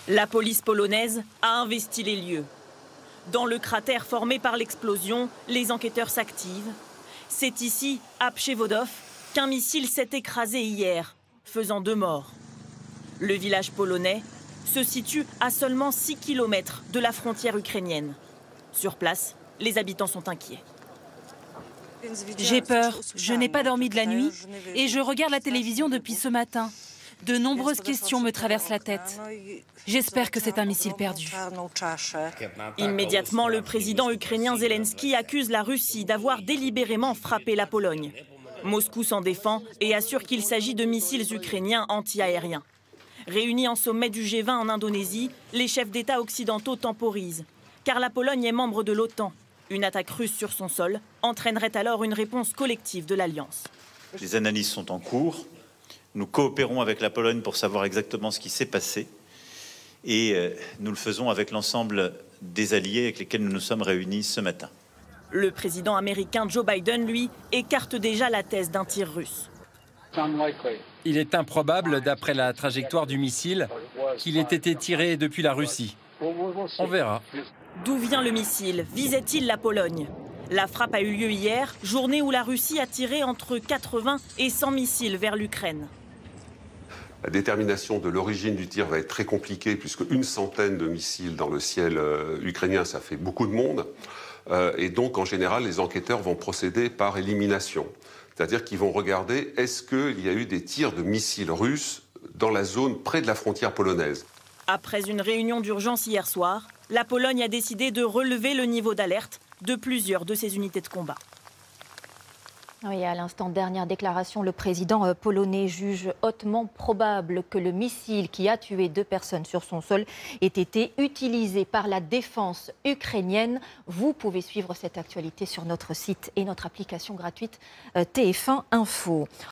La police polonaise a investi les lieux. Dans le cratère formé par l'explosion, les enquêteurs s'activent. C'est ici, à Przewodów, qu'un missile s'est écrasé hier, faisant 2 morts. Le village polonais se situe à seulement 6 km de la frontière ukrainienne. Sur place, les habitants sont inquiets. J'ai peur, je n'ai pas dormi de la nuit et je regarde la télévision depuis ce matin. De nombreuses questions me traversent la tête. J'espère que c'est un missile perdu. Immédiatement, le président ukrainien Zelensky accuse la Russie d'avoir délibérément frappé la Pologne. Moscou s'en défend et assure qu'il s'agit de missiles ukrainiens anti-aériens. Réunis en sommet du G20 en Indonésie, les chefs d'État occidentaux temporisent. Car la Pologne est membre de l'OTAN. Une attaque russe sur son sol entraînerait alors une réponse collective de l'Alliance. Les analyses sont en cours. Nous coopérons avec la Pologne pour savoir exactement ce qui s'est passé. Et nous le faisons avec l'ensemble des alliés avec lesquels nous nous sommes réunis ce matin. Le président américain Joe Biden, lui, écarte déjà la thèse d'un tir russe. Il est improbable, d'après la trajectoire du missile, qu'il ait été tiré depuis la Russie. On verra. D'où vient le missile? Visait-il la Pologne? La frappe a eu lieu hier, journée où la Russie a tiré entre 80 et 100 missiles vers l'Ukraine. La détermination de l'origine du tir va être très compliquée puisque une centaine de missiles dans le ciel ukrainien, ça fait beaucoup de monde. Et donc, en général, les enquêteurs vont procéder par élimination. C'est-à-dire qu'ils vont regarder est-ce qu'il y a eu des tirs de missiles russes dans la zone près de la frontière polonaise. Après une réunion d'urgence hier soir, la Pologne a décidé de relever le niveau d'alerte de plusieurs de ses unités de combat. Oui, à l'instant, dernière déclaration, le président polonais juge hautement probable que le missile qui a tué 2 personnes sur son sol ait été utilisé par la défense ukrainienne. Vous pouvez suivre cette actualité sur notre site et notre application gratuite TF1 Info.